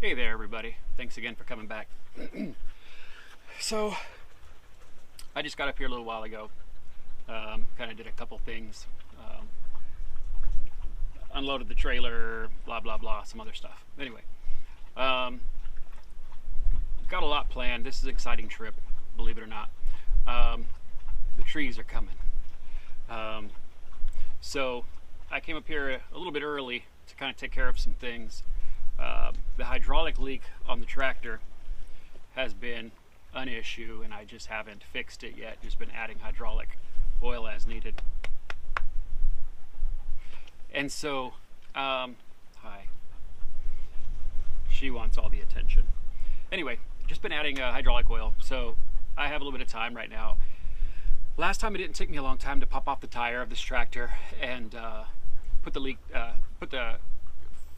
Hey there, everybody. Thanks again for coming back. So, I just got up here a little while ago. Kind of did a couple things. Unloaded the trailer, blah, blah, blah, some other stuff. Anyway, got a lot planned. This is an exciting trip, believe it or not. The trees are coming. So, I came up here a little bit early to kind of take care of some things. The hydraulic leak on the tractor has been an issue, and I just haven't fixed it yet. Just been adding hydraulic oil as needed. And so, hi. She wants all the attention. Anyway, just been adding hydraulic oil, so I have a little bit of time right now. Last time it didn't take me a long time to pop off the tire of this tractor and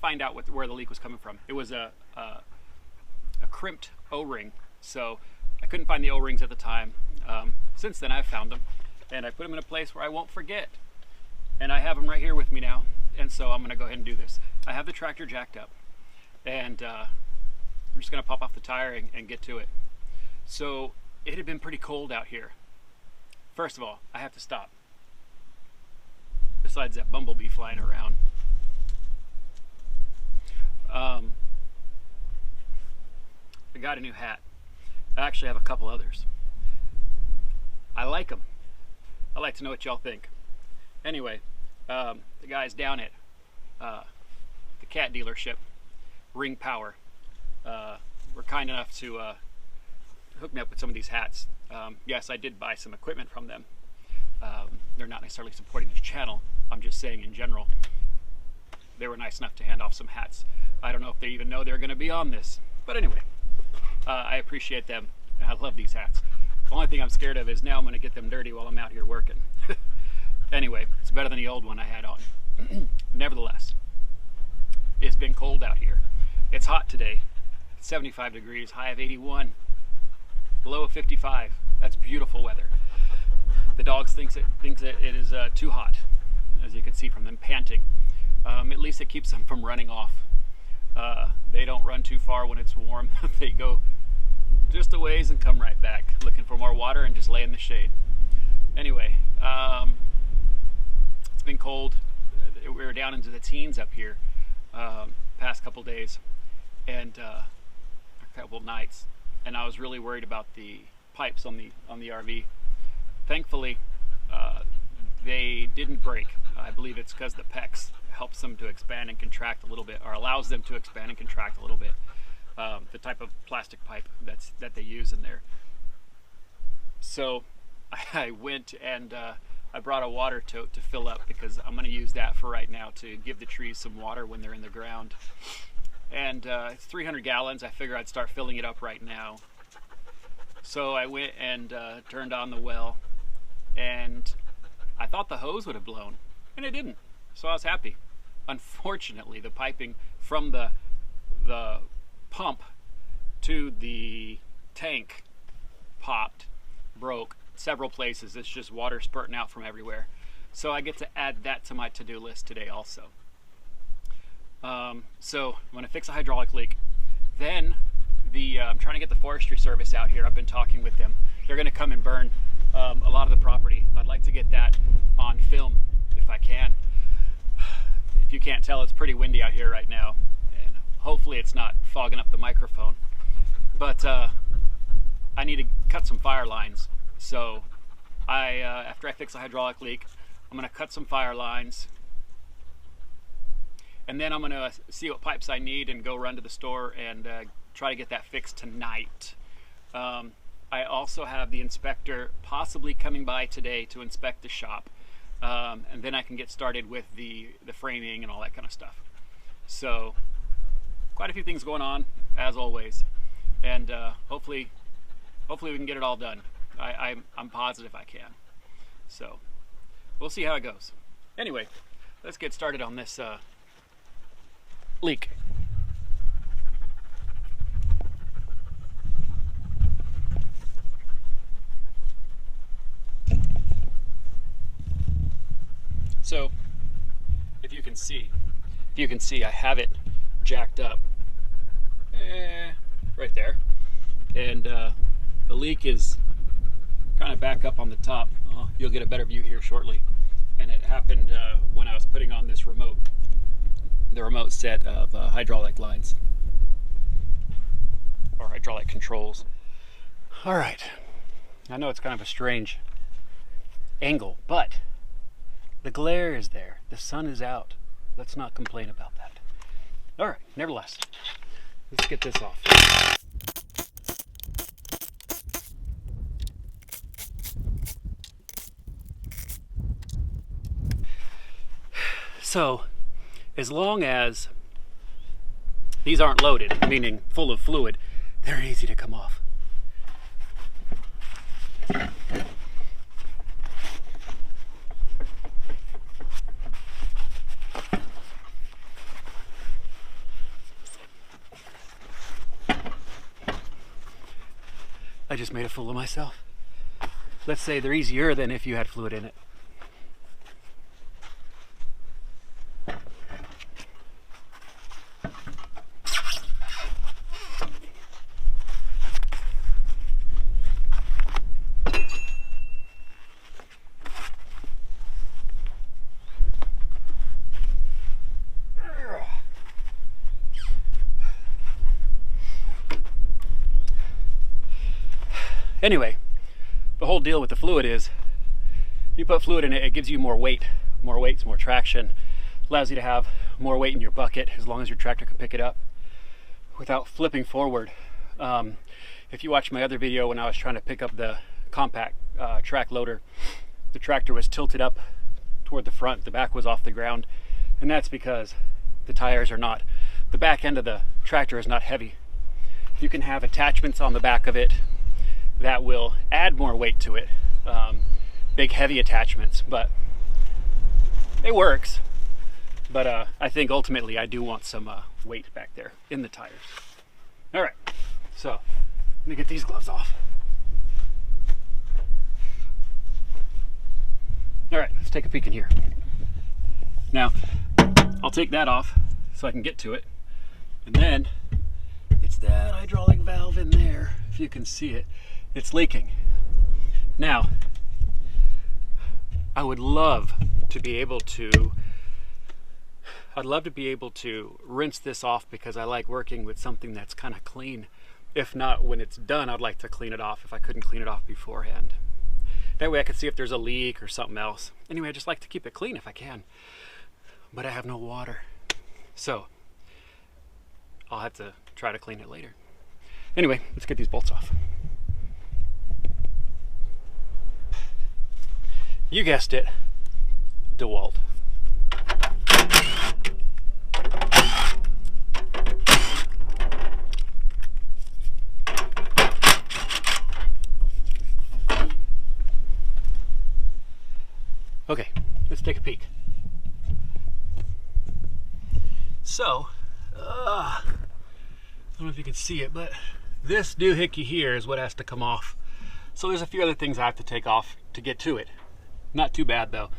find out where the leak was coming from. It was a crimped O-ring, so I couldn't find the O-rings at the time. Since then I've found them, and I put them in a place where I won't forget. And I have them right here with me now, and so I'm gonna go ahead and do this. I have the tractor jacked up, and I'm just gonna pop off the tire and get to it. So it had been pretty cold out here. First of all, I have to stop. Besides that bumblebee flying around. I got a new hat. I actually have a couple others. I like them. I'd like to know what y'all think. Anyway, the guys down at the cat dealership, Ring Power, were kind enough to hook me up with some of these hats. Yes, I did buy some equipment from them. They're not necessarily supporting this channel. I'm just saying in general. They were nice enough to hand off some hats. I don't know if they even know they're going to be on this. But anyway, I appreciate them. I love these hats. The only thing I'm scared of is now I'm going to get them dirty while I'm out here working. Anyway, it's better than the old one I had on. Nevertheless, it's been cold out here. It's hot today. 75 degrees, high of 81, low of 55. That's beautiful weather. The dogs thinks it is too hot, as you can see from them panting. At least it keeps them from running off. They don't run too far when it's warm. They go just a ways and come right back, looking for more water and just lay in the shade. Anyway, it's been cold. We were down into the teens up here past couple days and a couple nights, and I was really worried about the pipes on the RV. Thankfully, they didn't break. I believe it's because the PEX helps them to expand and contract a little bit, or allows them to expand and contract a little bit. The type of plastic pipe that they use in there. So I went and I brought a water tote to fill up, because I'm going to use that for right now to give the trees some water when they're in the ground. And it's 300 gallons. I figure I'd start filling it up right now. So I went and turned on the well, and I thought the hose would have blown, and it didn't. So I was happy. Unfortunately, the piping from the pump to the tank popped, broke several places. It's just water spurting out from everywhere. So I get to add that to my to-do list today also. So I'm going to fix a hydraulic leak. Then I'm trying to get the forestry service out here. I've been talking with them. They're going to come and burn a lot of the property. I'd like to get that on film if I can. If you can't tell, it's pretty windy out here right now, and hopefully it's not fogging up the microphone. But I need to cut some fire lines. So after I fix the hydraulic leak, I'm going to cut some fire lines, and then I'm going to see what pipes I need and go run to the store and try to get that fixed tonight. I also have the inspector possibly coming by today to inspect the shop, and then I can get started with the framing and all that kind of stuff. So quite a few things going on, as always, and hopefully we can get it all done. I'm positive I can. So we'll see how it goes. Anyway, let's get started on this leak. So if you can see, I have it jacked up. right there. And the leak is kind of back up on the top. Oh, you'll get a better view here shortly. And it happened when I was putting on this remote, the remote set of hydraulic lines, or hydraulic controls. All right, I know it's kind of a strange angle, but the glare is there. The sun is out. Let's not complain about that. All right, nevertheless, let's get this off. So, as long as these aren't loaded, meaning full of fluid, they're easy to come off. I just made a fool of myself. Let's say they're easier than if you had fluid in it. Anyway, the whole deal with the fluid is you put fluid in it, it gives you more weight. More weight, more traction. Allows you to have more weight in your bucket as long as your tractor can pick it up without flipping forward. If you watch my other video when I was trying to pick up the compact track loader, the tractor was tilted up toward the front, the back was off the ground, and that's because the tires are not, the back end of the tractor is not heavy. You can have attachments on the back of it that will add more weight to it, big heavy attachments, but it works. But I think ultimately I do want some weight back there in the tires. All right, so let me get these gloves off. All right, let's take a peek in here. Now, I'll take that off so I can get to it. And then it's that hydraulic valve in there, if you can see it. It's leaking. Now, I would love to be able to rinse this off because I like working with something that's kind of clean. If not, when it's done, I'd like to clean it off if I couldn't clean it off beforehand. That way I could see if there's a leak or something else. Anyway, I just like to keep it clean if I can. But I have no water. So, I'll have to try to clean it later. Anyway, let's get these bolts off. You guessed it, DeWalt. Okay, let's take a peek. So, I don't know if you can see it, but this doohickey here is what has to come off. So there's a few other things I have to take off to get to it. Not too bad though.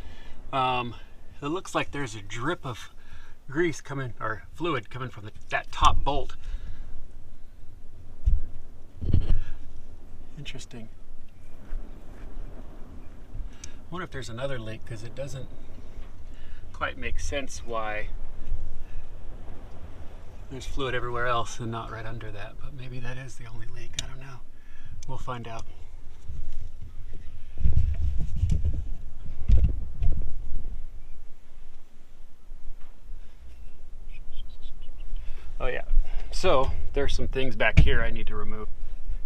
It looks like there's a drip of grease coming, or fluid coming from that top bolt. Interesting. I wonder if there's another leak, because it doesn't quite make sense why there's fluid everywhere else and not right under that, but maybe that is the only leak. I don't know. We'll find out. Oh yeah, so there's some things back here I need to remove.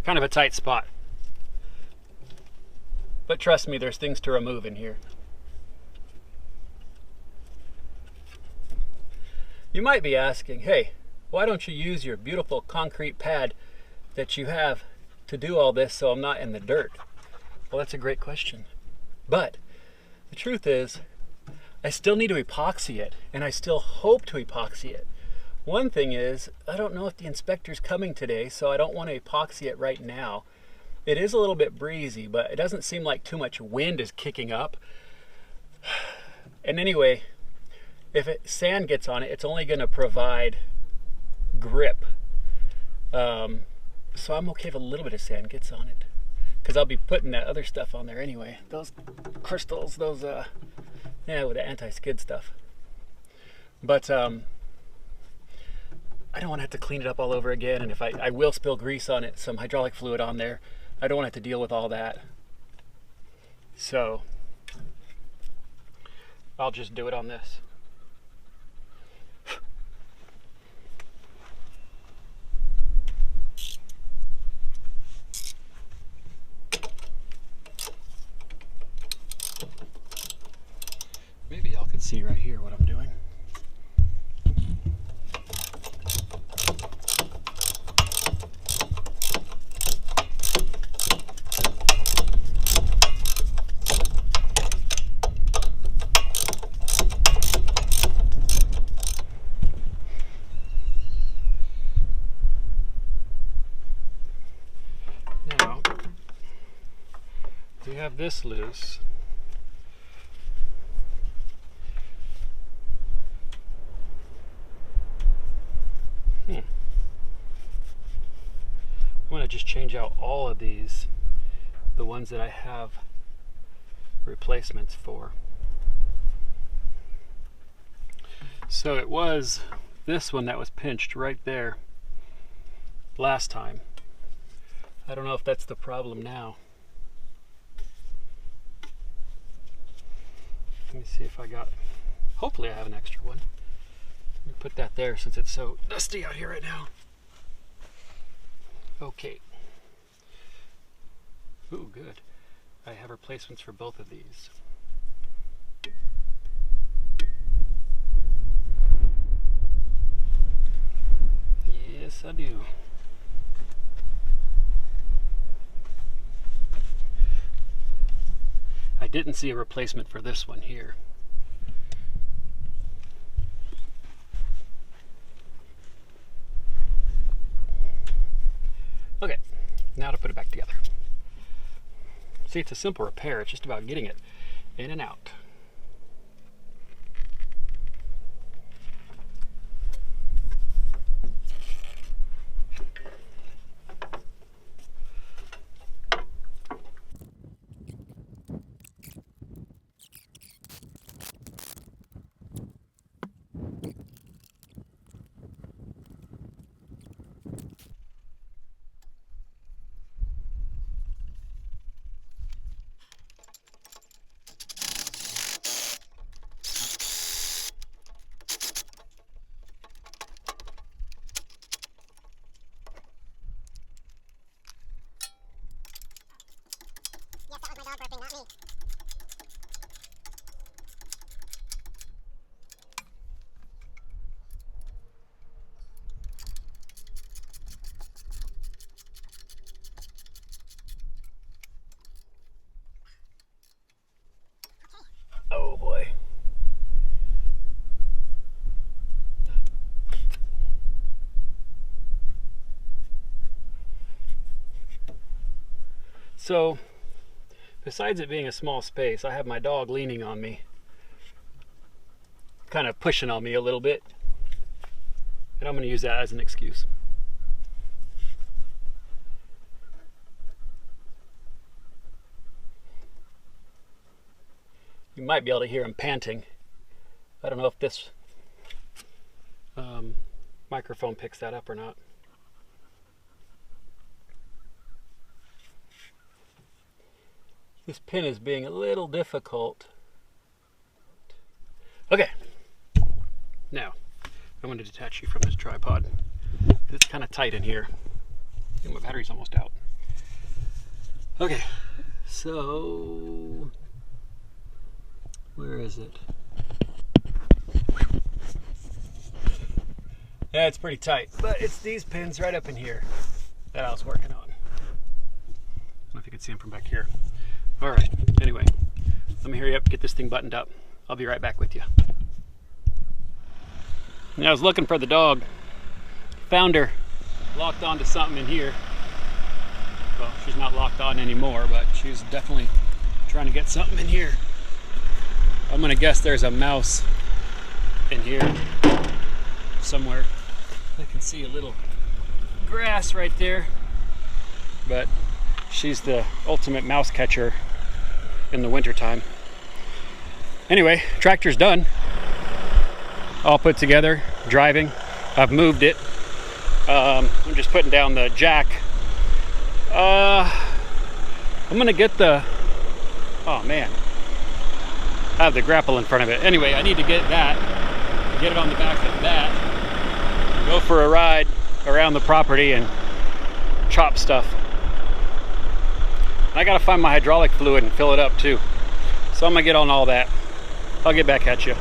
Kind of a tight spot. But trust me, there's things to remove in here. You might be asking, hey, why don't you use your beautiful concrete pad that you have to do all this so I'm not in the dirt? Well, that's a great question. But the truth is, I still need to epoxy it, and I still hope to epoxy it. One thing is, I don't know if the inspector's coming today, so I don't want to epoxy it right now. It is a little bit breezy, but it doesn't seem like too much wind is kicking up. And anyway, if sand gets on it, it's only going to provide grip. So I'm okay if a little bit of sand gets on it, because I'll be putting that other stuff on there anyway. Those crystals, those yeah, with the anti-skid stuff. But I don't want to have to clean it up all over again, and if I will spill grease on it, some hydraulic fluid on there, I don't want to have to deal with all that. So I'll just do it on this. Maybe y'all can see right here what I'm doing. Now, we have this loose. I'm going to just change out all of these, the ones that I have replacements for. So it was this one that was pinched right there last time. I don't know if that's the problem now. Let me see if I got, hopefully I have an extra one. Let me put that there since it's so dusty out here right now. Okay. Ooh, good. I have replacements for both of these. Yes, I do. I didn't see a replacement for this one here. Okay, now to put it back together. See, it's a simple repair. It's just about getting it in and out. Oh boy. So, besides it being a small space, I have my dog leaning on me, kind of pushing on me a little bit, and I'm going to use that as an excuse. You might be able to hear him panting. I don't know if this microphone picks that up or not. This pin is being a little difficult. Okay, now I'm going to detach you from this tripod. It's kind of tight in here. And my battery's almost out. Okay, so where is it? Yeah, it's pretty tight, but it's these pins right up in here that I was working on. I don't know if you can see them from back here. All right, anyway, let me hurry up, get this thing buttoned up. I'll be right back with you. Now, I was looking for the dog. Found her locked onto something in here. Well, she's not locked on anymore, but she's definitely trying to get something in here. I'm gonna guess there's a mouse in here somewhere. I can see a little grass right there. But she's the ultimate mouse catcher in the wintertime. Anyway, tractor's done. All put together, driving. I've moved it. I'm just putting down the jack. I'm gonna get the, oh man, I have the grapple in front of it. Anyway, I need to get that, get it on the back of that, go for a ride around the property and chop stuff. I gotta find my hydraulic fluid and fill it up too. So I'm gonna get on all that. I'll get back at you.